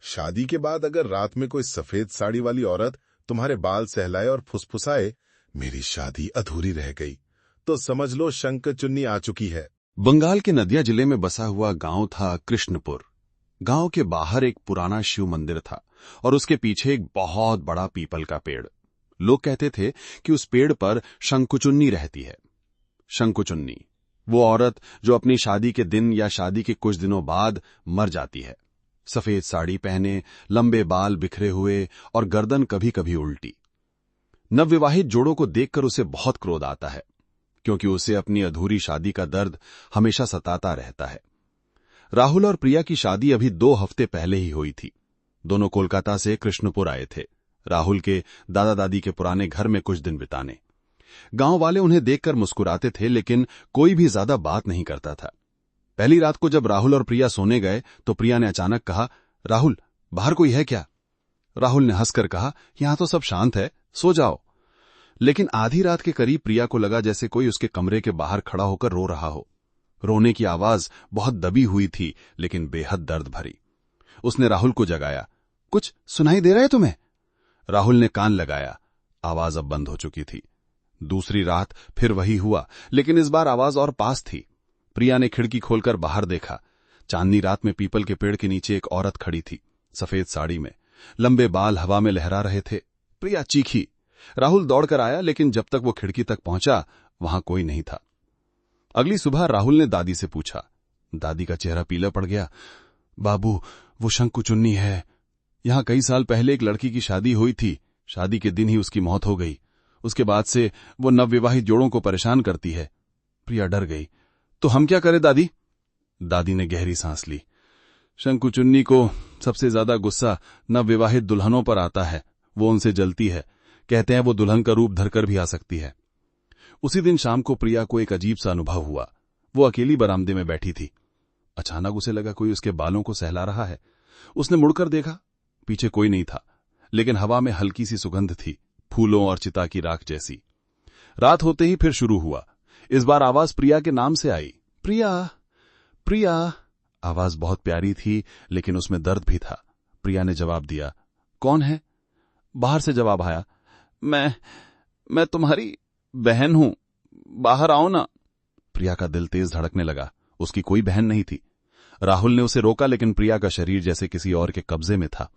शादी के बाद अगर रात में कोई सफेद साड़ी वाली औरत तुम्हारे बाल सहलाए और फुसफुसाए, मेरी शादी अधूरी रह गई, तो समझ लो शंखचुन्नी आ चुकी है। बंगाल के नदिया जिले में बसा हुआ गांव था कृष्णपुर। गांव के बाहर एक पुराना शिव मंदिर था और उसके पीछे एक बहुत बड़ा पीपल का पेड़। लोग कहते थे कि उस पेड़ पर शंखचुन्नी रहती है। शंखचुन्नी, वो औरत जो अपनी शादी के दिन या शादी के कुछ दिनों बाद मर जाती है। सफेद साड़ी पहने, लंबे बाल बिखरे हुए और गर्दन कभी कभी उल्टी। नवविवाहित जोड़ों को देखकर उसे बहुत क्रोध आता है, क्योंकि उसे अपनी अधूरी शादी का दर्द हमेशा सताता रहता है। राहुल और प्रिया की शादी अभी 2 हफ्ते पहले ही हुई थी। दोनों कोलकाता से कृष्णपुर आए थे, राहुल के दादा दादी के पुराने घर में कुछ दिन बिताने। गांव वाले उन्हें देखकर मुस्कुराते थे, लेकिन कोई भी ज्यादा बात नहीं करता था। पहली रात को जब राहुल और प्रिया सोने गए तो प्रिया ने अचानक कहा, राहुल, बाहर कोई है क्या? राहुल ने हंसकर कहा, यहां तो सब शांत है, सो जाओ। लेकिन आधी रात के करीब प्रिया को लगा जैसे कोई उसके कमरे के बाहर खड़ा होकर रो रहा हो। रोने की आवाज बहुत दबी हुई थी, लेकिन बेहद दर्द भरी। उसने राहुल को जगाया, कुछ सुनाई दे रहा है तुम्हें? राहुल ने कान लगाया, आवाज अब बंद हो चुकी थी। दूसरी रात फिर वही हुआ, लेकिन इस बार आवाज और पास थी। प्रिया ने खिड़की खोलकर बाहर देखा। चांदनी रात में पीपल के पेड़ के नीचे एक औरत खड़ी थी, सफेद साड़ी में, लंबे बाल हवा में लहरा रहे थे। प्रिया चीखी। राहुल दौड़कर आया, लेकिन जब तक वो खिड़की तक पहुंचा वहां कोई नहीं था। अगली सुबह राहुल ने दादी से पूछा। दादी का चेहरा पीला पड़ गया। बाबू, वो शंखचुन्नी है। यहां कई साल पहले एक लड़की की शादी हुई थी। शादी के दिन ही उसकी मौत हो गई। उसके बाद से वो नवविवाहित जोड़ों को परेशान करती है। प्रिया डर गई। तो हम क्या करें दादी? दादी ने गहरी सांस ली। शंखचुन्नी को सबसे ज्यादा गुस्सा नवविवाहित दुल्हनों पर आता है। वो उनसे जलती है। कहते हैं वो दुल्हन का रूप धरकर भी आ सकती है। उसी दिन शाम को प्रिया को एक अजीब सा अनुभव हुआ। वो अकेली बरामदे में बैठी थी। अचानक उसे लगा कोई उसके बालों को सहला रहा है। उसने मुड़कर देखा, पीछे कोई नहीं था, लेकिन हवा में हल्की सी सुगंध थी, फूलों और चिता की राख जैसी। रात होते ही फिर शुरू हुआ। इस बार आवाज प्रिया के नाम से आई। प्रिया, प्रिया। आवाज बहुत प्यारी थी, लेकिन उसमें दर्द भी था। प्रिया ने जवाब दिया, कौन है? बाहर से जवाब आया, मैं तुम्हारी बहन हूं, बाहर आओ ना। प्रिया का दिल तेज धड़कने लगा। उसकी कोई बहन नहीं थी। राहुल ने उसे रोका, लेकिन प्रिया का शरीर जैसे किसी और के कब्जे में था।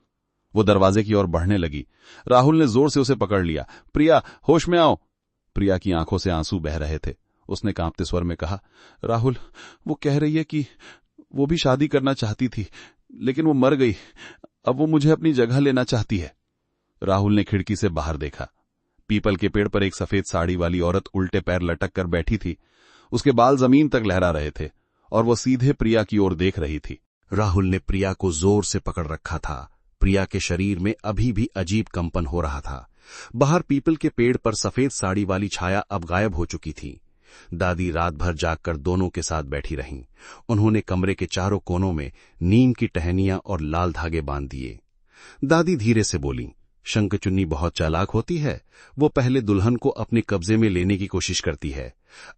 वो दरवाजे की ओर बढ़ने लगी। राहुल ने जोर से उसे पकड़ लिया। प्रिया, होश में आओ। प्रिया की आंखों से आंसू बह रहे थे। उसने कांपते स्वर में कहा, राहुल, वो कह रही है कि वो भी शादी करना चाहती थी, लेकिन वो मर गई। अब वो मुझे अपनी जगह लेना चाहती है। राहुल ने खिड़की से बाहर देखा। पीपल के पेड़ पर एक सफेद साड़ी वाली औरत उल्टे पैर लटक कर बैठी थी। उसके बाल जमीन तक लहरा रहे थे और वो सीधे प्रिया की ओर देख रही थी। राहुल ने प्रिया को जोर से पकड़ रखा था। प्रिया के शरीर में अभी भी अजीब कंपन हो रहा था। बाहर पीपल के पेड़ पर सफेद साड़ी वाली छाया अब गायब हो चुकी थी। दादी रात भर जागकर दोनों के साथ बैठी रहीं। उन्होंने कमरे के चारों कोनों में नीम की टहनियां और लाल धागे बांध दिए। दादी धीरे से बोली, शंखचुन्नी बहुत चालाक होती है। वो पहले दुल्हन को अपने कब्जे में लेने की कोशिश करती है।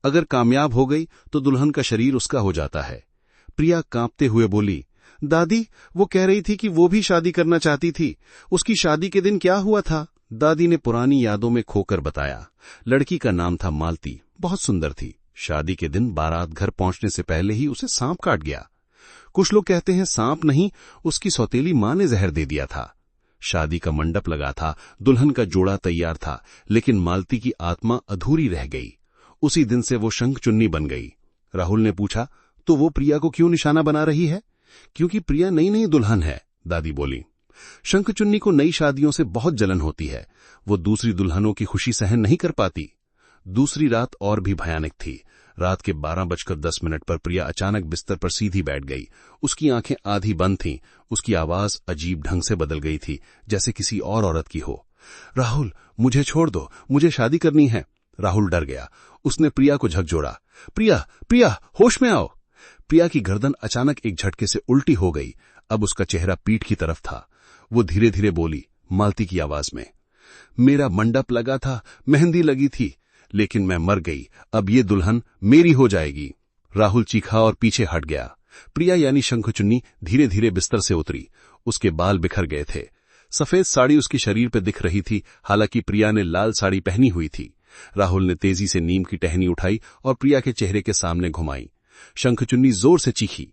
अगर कामयाब हो गई तो दुल्हन का शरीर उसका हो जाता है। प्रिया कांपते हुए बोली, दादी, वो कह रही थी कि वो भी शादी करना चाहती थी। उसकी शादी के दिन क्या हुआ था? दादी ने पुरानी यादों में खोकर बताया। लड़की का नाम था मालती, बहुत सुंदर थी। शादी के दिन बारात घर पहुंचने से पहले ही उसे सांप काट गया। कुछ लोग कहते हैं सांप नहीं, उसकी सौतेली मां ने जहर दे दिया था। शादी का मंडप लगा था, दुल्हन का जोड़ा तैयार था, लेकिन मालती की आत्मा अधूरी रह गई। उसी दिन से वो शंखचुन्नी बन गई। राहुल ने पूछा, तो वो प्रिया को क्यों निशाना बना रही है? क्योंकि प्रिया नई नई दुल्हन है, दादी बोली। शंखचुन्नी को नई शादियों से बहुत जलन होती है। वो दूसरी दुल्हनों की खुशी सहन नहीं कर पाती। दूसरी रात और भी भयानक थी। रात के 12:10 पर प्रिया अचानक बिस्तर पर सीधी बैठ गई। उसकी आंखें आधी बंद थीं। उसकी आवाज अजीब ढंग से बदल गई थी, जैसे किसी और औरत की हो। राहुल, मुझे छोड़ दो, मुझे शादी करनी है। राहुल डर गया। उसने प्रिया को झकझोरा, प्रिया, प्रिया, होश में आओ। प्रिया की गर्दन अचानक एक झटके से उल्टी हो गई। अब उसका चेहरा पीठ की तरफ था। वो धीरे धीरे बोली, मालती की आवाज में, मेरा मंडप लगा था, मेहंदी लगी थी, लेकिन मैं मर गई। अब ये दुल्हन मेरी हो जाएगी। राहुल चीखा और पीछे हट गया। प्रिया यानी शंखचुन्नी धीरे धीरे बिस्तर से उतरी। उसके बाल बिखर गए थे। सफेद साड़ी उसके शरीर पर दिख रही थी, हालांकि प्रिया ने लाल साड़ी पहनी हुई थी। राहुल ने तेजी से नीम की टहनी उठाई और प्रिया के चेहरे के सामने घुमाई। शंखचुन्नी जोर से चीखी।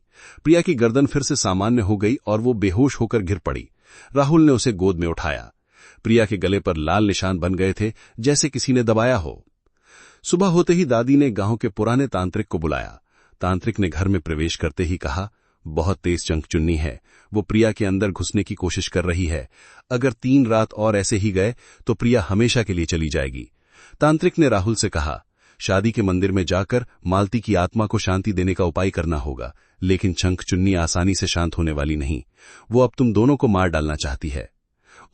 प्रिया की गर्दन फिर से सामान्य हो गई और वो बेहोश होकर गिर पड़ी। राहुल ने उसे गोद में उठाया। प्रिया के गले पर लाल निशान बन गए थे, जैसे किसी ने दबाया हो। सुबह होते ही दादी ने गांव के पुराने तांत्रिक को बुलाया। तांत्रिक ने घर में प्रवेश करते ही कहा, बहुत तेज शंखचुन्नी है, वो प्रिया के अंदर घुसने की कोशिश कर रही है। अगर 3 रात और ऐसे ही गए तो प्रिया हमेशा के लिए चली जाएगी। तांत्रिक ने राहुल से कहा, शादी के मंदिर में जाकर मालती की आत्मा को शांति देने का उपाय करना होगा, लेकिन शंखचुन्नी आसानी से शांत होने वाली नहीं। वो अब तुम दोनों को मार डालना चाहती है।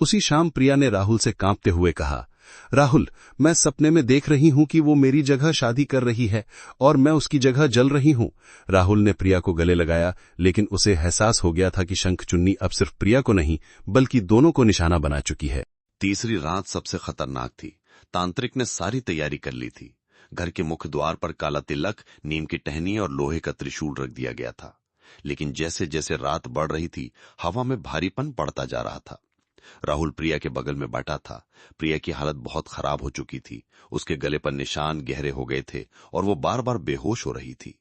उसी शाम प्रिया ने राहुल से कांपते हुए कहा, राहुल, मैं सपने में देख रही हूं कि वो मेरी जगह शादी कर रही है और मैं उसकी जगह जल रही हूं। राहुल ने प्रिया को गले लगाया, लेकिन उसे एहसास हो गया था कि शंखचुन्नी अब सिर्फ प्रिया को नहीं बल्कि दोनों को निशाना बना चुकी है। तीसरी रात सबसे खतरनाक थी। तांत्रिक ने सारी तैयारी कर ली थी। घर के मुख्य द्वार पर काला तिलक, नीम की टहनी और लोहे का त्रिशूल रख दिया गया था। लेकिन जैसे जैसे रात बढ़ रही थी, हवा में भारीपन बढ़ता जा रहा था। राहुल प्रिया के बगल में बैठा था। प्रिया की हालत बहुत खराब हो चुकी थी। उसके गले पर निशान गहरे हो गए थे और वो बार बार बेहोश हो रही थी।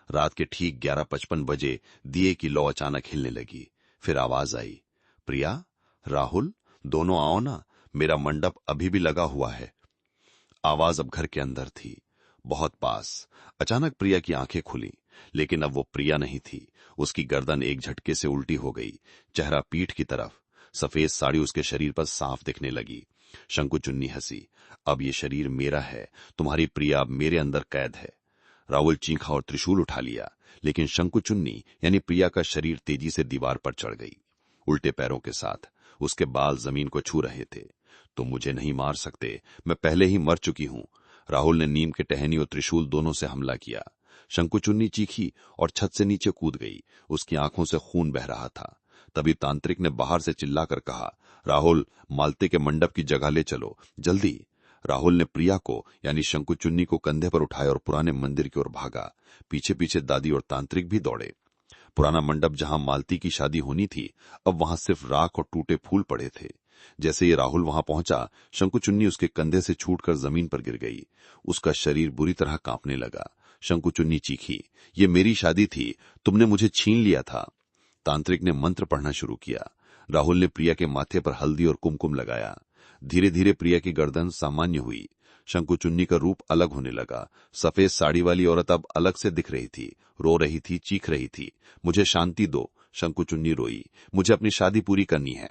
रात के ठीक 11:55 बजे दिए की लौ अचानक हिलने लगी। फिर आवाज आई, प्रिया, राहुल, दोनों आओ ना, मेरा मंडप अभी भी लगा हुआ है। आवाज अब घर के अंदर थी, बहुत पास। अचानक प्रिया की आंखें खुली, लेकिन अब वो प्रिया नहीं थी। उसकी गर्दन एक झटके से उल्टी हो गई, चेहरा पीठ की तरफ। सफेद साड़ी उसके शरीर पर साफ दिखने लगी। शंखचुन्नी हंसी, अब ये शरीर मेरा है, तुम्हारी प्रिया अब मेरे अंदर कैद है। राहुल चीखा और त्रिशूल उठा लिया, लेकिन शंखचुन्नी यानी प्रिया का शरीर तेजी से दीवार पर चढ़ गई, उल्टे पैरों के साथ। उसके बाल जमीन को छू रहे थे। तुम मुझे नहीं मार सकते, मैं पहले ही मर चुकी हूं। राहुल ने नीम के टहनी और त्रिशूल दोनों से हमला किया। शंखचुन्नी चीखी और छत से नीचे कूद गई। उसकी आंखों से खून बह रहा था। तभी तांत्रिक ने बाहर से चिल्लाकर कहा, राहुल, मालती के मंडप की जगह ले चलो, जल्दी। राहुल ने प्रिया को यानी शंखचुन्नी को कंधे पर उठाया और पुराने मंदिर की ओर भागा। पीछे पीछे दादी और तांत्रिक भी दौड़े। पुराना मंडप जहां मालती की शादी होनी थी, अब वहां सिर्फ राख और टूटे फूल पड़े थे। जैसे ही राहुल वहां पहुंचा, शंखचुन्नी उसके कंधे से छूटकर जमीन पर गिर गई। उसका शरीर बुरी तरह कांपने लगा। शंखचुन्नी चीखी, ये मेरी शादी थी, तुमने मुझे छीन लिया था। तांत्रिक ने मंत्र पढ़ना शुरू किया। राहुल ने प्रिया के माथे पर हल्दी और कुमकुम लगाया। धीरे धीरे प्रिया की गर्दन सामान्य हुई। शंखचुन्नी का रूप अलग होने लगा। सफेद साड़ी वाली औरत अब अलग से दिख रही थी, रो रही थी, चीख रही थी, मुझे शांति दो। शंखचुन्नी रोई, मुझे अपनी शादी पूरी करनी है।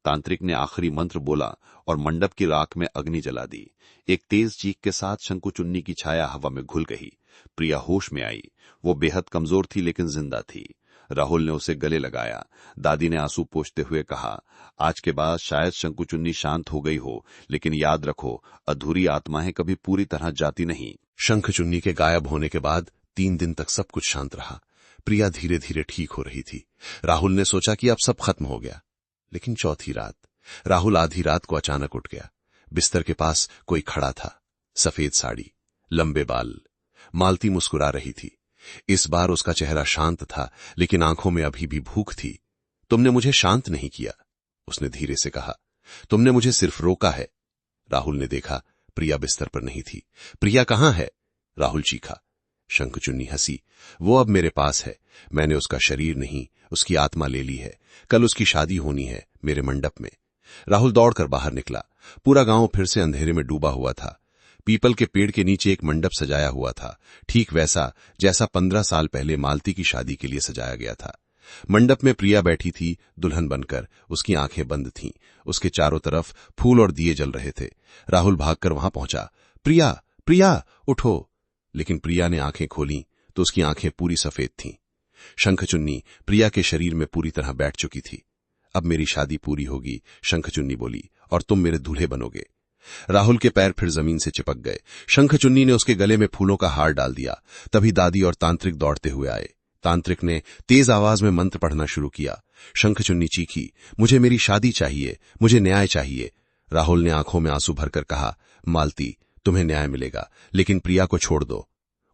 तांत्रिक ने आखिरी मंत्र बोला और मंडप की राख में अग्नि जला दी। एक तेज चीख के साथ शंखचुन्नी की छाया हवा में घुल गई। प्रिया होश में आई। वो बेहद कमजोर थी लेकिन जिंदा थी। राहुल ने उसे गले लगाया। दादी ने आंसू पोंछते हुए कहा, आज के बाद शायद शंखचुन्नी शांत हो गई हो, लेकिन याद रखो, अधूरी आत्माएं कभी पूरी तरह जाती नहीं। शंखचुन्नी के गायब होने के बाद 3 दिन तक सब कुछ शांत रहा। प्रिया धीरे धीरे ठीक हो रही थी। राहुल ने सोचा कि अब सब खत्म हो गया, लेकिन चौथी रात राहुल आधी रात को अचानक उठ गया। बिस्तर के पास कोई खड़ा था, सफेद साड़ी, लंबे बाल। मालती मुस्कुरा रही थी। इस बार उसका चेहरा शांत था, लेकिन आंखों में अभी भी भूख थी। तुमने मुझे शांत नहीं किया, उसने धीरे से कहा, तुमने मुझे सिर्फ रोका है। राहुल ने देखा, प्रिया बिस्तर पर नहीं थी। प्रिया कहां है? राहुल चीखा। शंखचुन्नी हंसी, वो अब मेरे पास है। मैंने उसका शरीर नहीं, उसकी आत्मा ले ली है। कल उसकी शादी होनी है मेरे मंडप में। राहुल दौड़कर बाहर निकला। पूरा गांव फिर से अंधेरे में डूबा हुआ था। पीपल के पेड़ के नीचे एक मंडप सजाया हुआ था, ठीक वैसा जैसा 15 साल पहले मालती की शादी के लिए सजाया गया था। मंडप में प्रिया बैठी थी दुल्हन बनकर। उसकी आंखें बंद थीं। उसके चारों तरफ फूल और दिए जल रहे थे। राहुल भागकर वहां पहुंचा। प्रिया, प्रिया, उठो। लेकिन प्रिया ने आंखें खोली तो उसकी आंखें पूरी सफेद थीं। शंखचुन्नी प्रिया के शरीर में पूरी तरह बैठ चुकी थी। अब मेरी शादी पूरी होगी, शंखचुन्नी बोली, और तुम मेरे दूल्हे बनोगे। राहुल के पैर फिर जमीन से चिपक गए। शंखचुन्नी ने उसके गले में फूलों का हार डाल दिया। तभी दादी और तांत्रिक दौड़ते हुए आए। तांत्रिक ने तेज आवाज में मंत्र पढ़ना शुरू किया। शंखचुन्नी चीखी, मुझे मेरी शादी चाहिए, मुझे न्याय चाहिए। राहुल ने आंखों में आंसू भरकर कहा, मालती, तुम्हें न्याय मिलेगा, लेकिन प्रिया को छोड़ दो।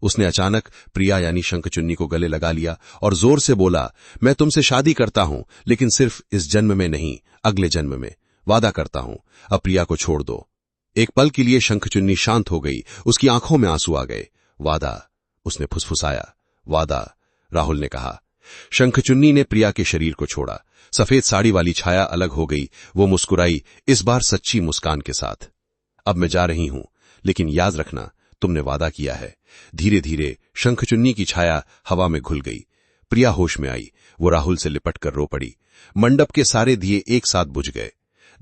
उसने अचानक प्रिया यानी शंखचुन्नी को गले लगा लिया और जोर से बोला, मैं तुमसे शादी करता हूं, लेकिन सिर्फ इस जन्म में नहीं, अगले जन्म में। वादा करता हूं, अब प्रिया को छोड़ दो। एक पल के लिए शंखचुन्नी शांत हो गई, उसकी आंखों में आंसू आ गए। वादा, उसने फुसफुसाया। वादा, राहुल ने कहा। शंखचुन्नी ने प्रिया के शरीर को छोड़ा। सफेद साड़ी वाली छाया अलग हो गई। वो मुस्कुराई, इस बार सच्ची मुस्कान के साथ। अब मैं जा रही हूं, लेकिन याद रखना, तुमने वादा किया है। धीरे धीरे शंखचुन्नी की छाया हवा में घुल गई। प्रिया होश में आई। वो राहुल से लिपट कर रो पड़ी। मंडप के सारे दिए एक साथ बुझ गए।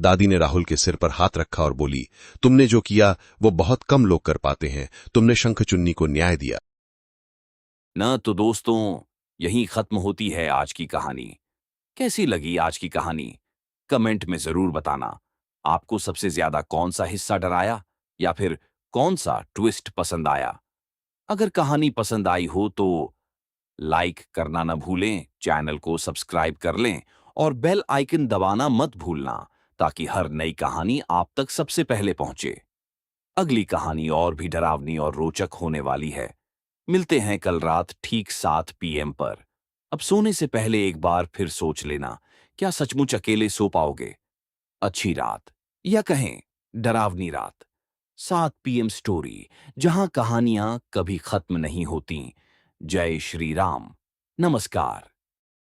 दादी ने राहुल के सिर पर हाथ रखा और बोली, तुमने जो किया वो बहुत कम लोग कर पाते हैं। तुमने शंखचुन्नी को न्याय दिया। न तो दोस्तों, यहीं खत्म होती है आज की कहानी। कैसी लगी आज की कहानी? कमेंट में जरूर बताना। आपको सबसे ज्यादा कौन सा हिस्सा डराया या फिर कौन सा ट्विस्ट पसंद आया? अगर कहानी पसंद आई हो तो लाइक करना न भूलें, चैनल को सब्सक्राइब कर लें और बेल आइकन दबाना मत भूलना, ताकि हर नई कहानी आप तक सबसे पहले पहुंचे। अगली कहानी और भी डरावनी और रोचक होने वाली है। मिलते हैं कल रात ठीक 7 PM पर। अब सोने से पहले एक बार फिर सोच लेना, क्या सचमुच अकेले सो पाओगे? अच्छी रात, या कहें डरावनी रात। 7 PM स्टोरी, जहां कहानियां कभी खत्म नहीं होती। जय श्री राम। नमस्कार।